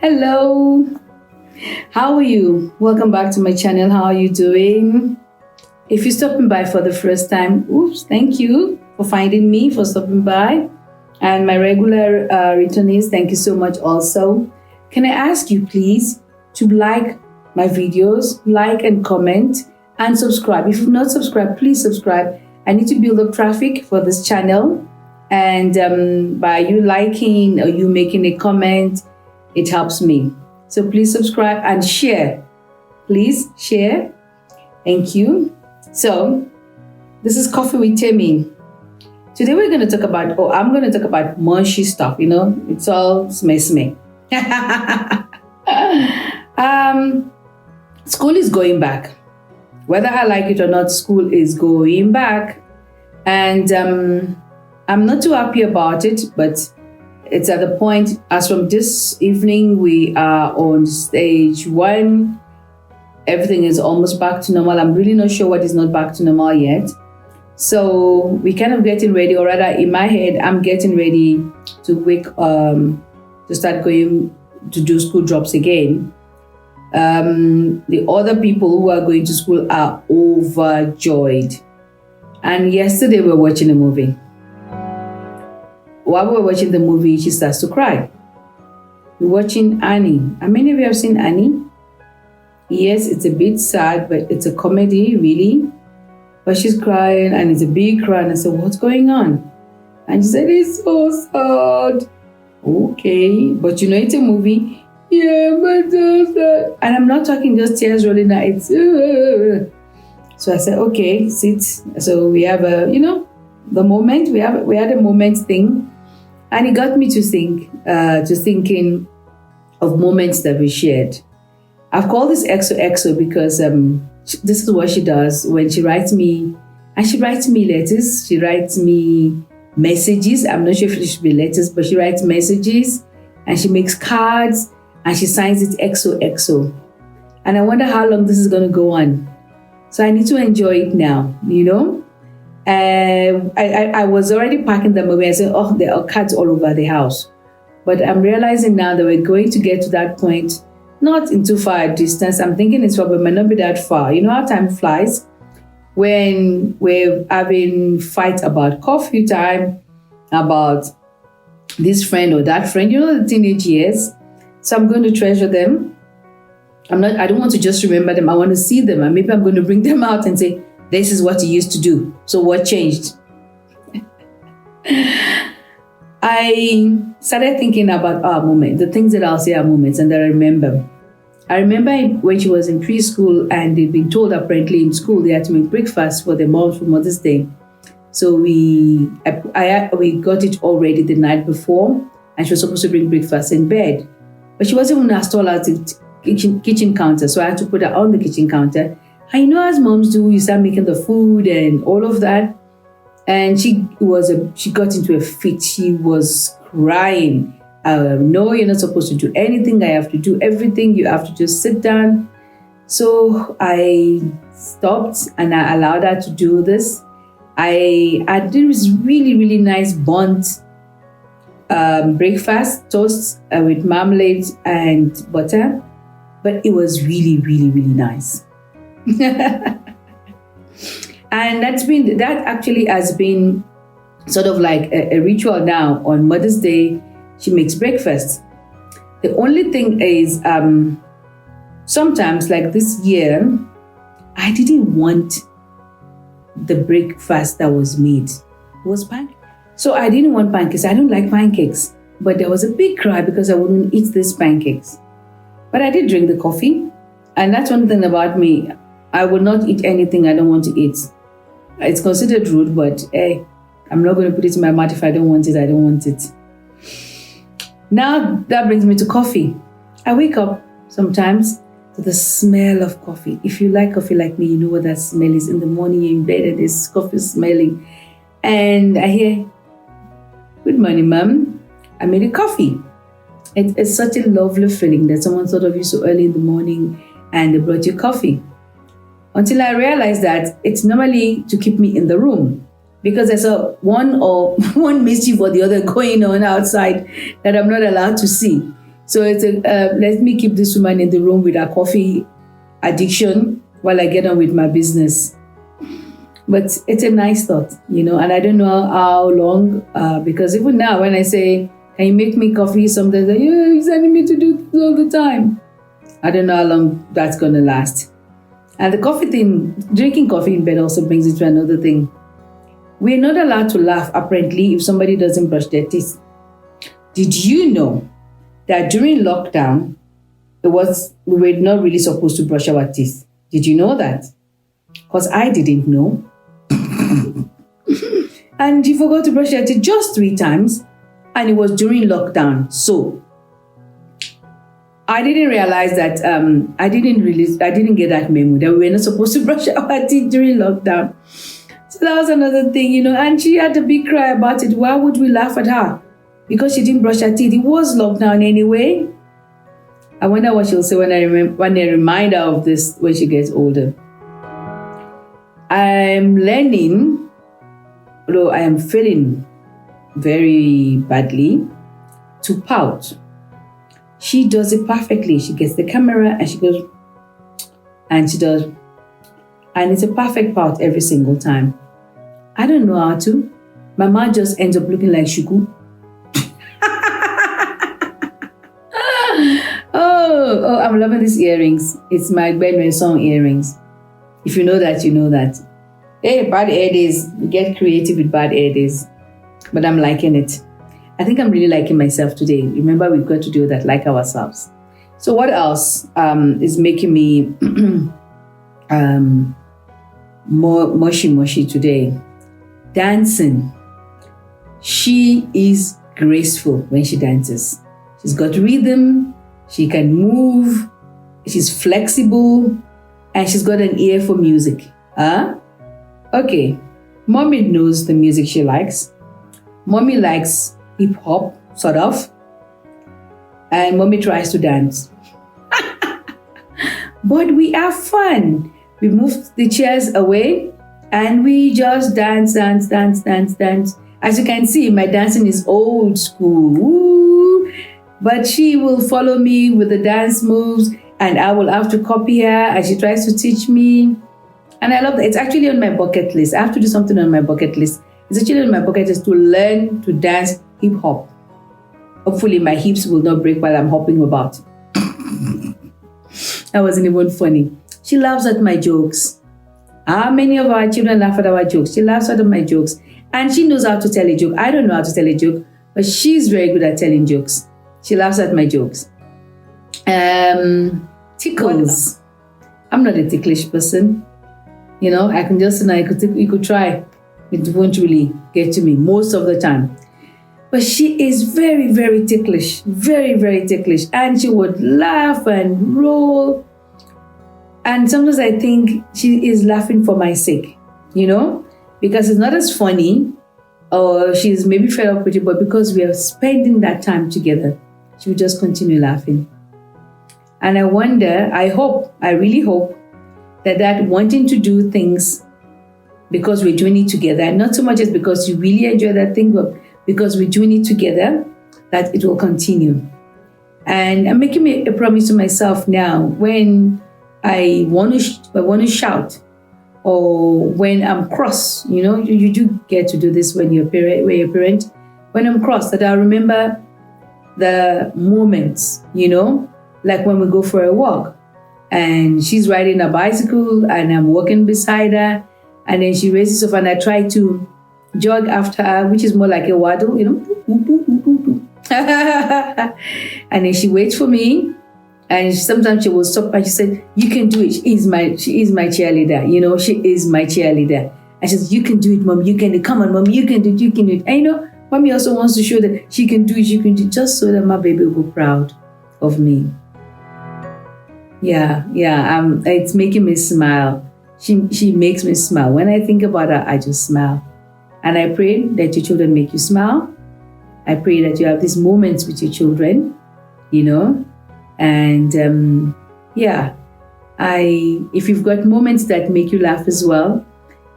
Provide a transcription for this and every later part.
Hello, how are you? Welcome back to my channel. How are you doing? If you're stopping by for the first time, oops, thank you for finding me, for stopping by. And my regular returnees, thank you so much also. Can I ask you please to like my videos, like and comment and subscribe. If you've not subscribed, please subscribe. I need to build up traffic for this channel. And by you liking or you making a comment, it helps me. So please subscribe and share. Please share. Thank you. So this is Coffee with Temmi. Today we're going to talk about, I'm going to talk about mushy stuff. It's all smeh. School is going back. Whether I like it or not, school is going back. And I'm not too happy about it, but it's at the point, as from this evening, we are on stage 1. Everything is almost back to normal. I'm really not sure what is not back to normal yet. So we're kind of getting ready, or rather in my head, I'm getting ready to start going to do school drops again. The other people who are going to school are overjoyed. And yesterday we were watching a movie. While we were watching the movie, she starts to cry. We're watching Annie. How many of you have seen Annie? Yes, it's a bit sad, but it's a comedy, really. But she's crying, and it's a big cry. And I said, what's going on? And she said, it's so sad. Okay, but it's a movie. Yeah, but so sad. And I'm not talking just tears rolling down. It's So I said, okay, sit. So we have the moment. We had a moment thing. And it got me to thinking of moments that we shared. I've called this Xoxo because this is what she does when she writes me. And she writes me letters. She writes me messages. I'm not sure if it should be letters, but she writes messages. And she makes cards. And she signs it Xoxo. And I wonder how long this is going to go on. So I need to enjoy it now, I was already packing them away. I said, there are cards all over the house. But I'm realizing now that we're going to get to that point, not in too far a distance. I'm thinking it might not be that far. You know how time flies? When we're having fights about coffee time, about this friend or that friend, the teenage years. So I'm going to treasure them. I don't want to just remember them. I want to see them. And maybe I'm going to bring them out and say, this is what you used to do. So what changed? I started thinking about our moment, the things that I'll say are moments, and that I remember. I remember when she was in preschool and they'd been told apparently in school they had to make breakfast for their moms for Mother's Day. So we got it all ready the night before, and she was supposed to bring breakfast in bed. But she wasn't even as tall as the kitchen counter, so I had to put her on the kitchen counter. And as moms do, you start making the food and all of that. And she got into a fit. She was crying. No, you're not supposed to do anything. I have to do everything. You have to just sit down. So I stopped and I allowed her to do this. I did this really, really nice burnt breakfast, toast with marmalade and butter. But it was really, really, really nice. And that actually has been sort of like a ritual now. On Mother's Day, she makes breakfast. The only thing is, sometimes, like this year, I didn't want the breakfast that was made. It was pancakes. So I didn't want pancakes. I don't like pancakes. But there was a big cry because I wouldn't eat these pancakes. But I did drink the coffee. And that's one thing about me. I will not eat anything I don't want to eat. It's considered rude, but hey, I'm not going to put it in my mouth. If I don't want it, I don't want it. Now that brings me to coffee. I wake up sometimes to the smell of coffee. If you like coffee like me, you know what that smell is. In the morning, you're in bed and there's coffee smelling. And I hear, good morning, Mom. I made a coffee. It's such a lovely feeling that someone thought of you so early in the morning and they brought you coffee. Until I realized that it's normally to keep me in the room. because there's one mischief or the other going on outside that I'm not allowed to see. So it's let me keep this woman in the room with her coffee addiction while I get on with my business. But it's a nice thought, and I don't know how long, because even now when I say, can you make me coffee? Sometimes you're sending me to do this all the time. I don't know how long that's going to last. And the coffee thing, drinking coffee in bed also brings it to another thing. We're not allowed to laugh, apparently, if somebody doesn't brush their teeth. Did you know that during lockdown, we were not really supposed to brush our teeth? Did you know that? Because I didn't know. And you forgot to brush your teeth just 3 times, and it was during lockdown. So I didn't realize that I didn't get that memo that we were not supposed to brush our teeth during lockdown. So that was another thing, and she had a big cry about it. Why would we laugh at her? Because she didn't brush her teeth. It was lockdown anyway. I wonder what she'll say when I remind her of this when she gets older. I'm learning, although I am feeling very badly, to pout. She does it perfectly. She gets the camera and she goes, and she does. And it's a perfect pout every single time. I don't know how to. My mouth just ends up looking like shuku. Oh, I'm loving these earrings. It's my Benue song earrings. If you know that, you know that. Hey, bad hair days. We get creative with bad hair days. But I'm liking it. I think I'm really liking myself today. Remember, we've got to do that, like ourselves. So what else is making me more mushy today? Dancing. She is graceful when she dances. She's got rhythm. She can move. She's flexible. And she's got an ear for music. Okay. Mommy knows the music she likes. Mommy likes hip hop, sort of. And mommy tries to dance. But we have fun. We move the chairs away and we just dance. As you can see, my dancing is old school. Woo. But she will follow me with the dance moves and I will have to copy her and she tries to teach me. And I love that. It's actually on my bucket list. I have to do something on my bucket list. It's actually on my bucket list to learn to dance hip hop. Hopefully my hips will not break while I'm hopping about. That wasn't even funny. She laughs at my jokes. How many of our children laugh at our jokes? She laughs at my jokes. And she knows how to tell a joke. I don't know how to tell a joke, but she's very good at telling jokes. She laughs at my jokes. Tickles. I'm not a ticklish person. I can just, you could try. It won't really get to me most of the time. But she is very, very ticklish. Very, very ticklish. And she would laugh and roll. And sometimes I think she is laughing for my sake, because it's not as funny or she's maybe fed up with it, but because we are spending that time together, she will just continue laughing. And I wonder, I really hope that wanting to do things because we're doing it together, and not so much as because you really enjoy that thing, but because we're doing it together, that it will continue. And I'm making a promise to myself now, when I want to shout, or when I'm cross, you do get to do this when you're a parent. When I'm cross, that I remember the moments, like when we go for a walk, and she's riding a bicycle, and I'm walking beside her, and then she raises off, and I try to jog after her, which is more like a waddle, and then she waits for me. And sometimes she will stop and she said, "You can do it." She is my cheerleader. She is my cheerleader. And she says, "You can do it, Mom. You can do it. Come on, Mom. You can do it. You can do it." And Mommy also wants to show that she can do it. Just so that my baby will be proud of me. Yeah. It's making me smile. She makes me smile. When I think about her, I just smile. And I pray that your children make you smile. I pray that you have these moments with your children, And if you've got moments that make you laugh as well,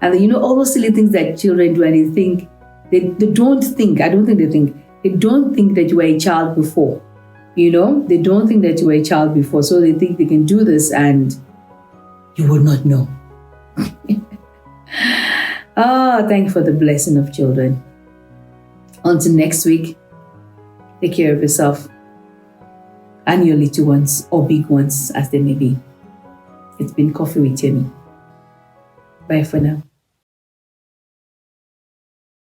and all those silly things that children do, and they don't think that you were a child before. They don't think that you were a child before, so they think they can do this and you will not know. Thank you for the blessing of children. Until next week, take care of yourself and your little ones or big ones as they may be. It's been Coffee with Temmi. Bye for now.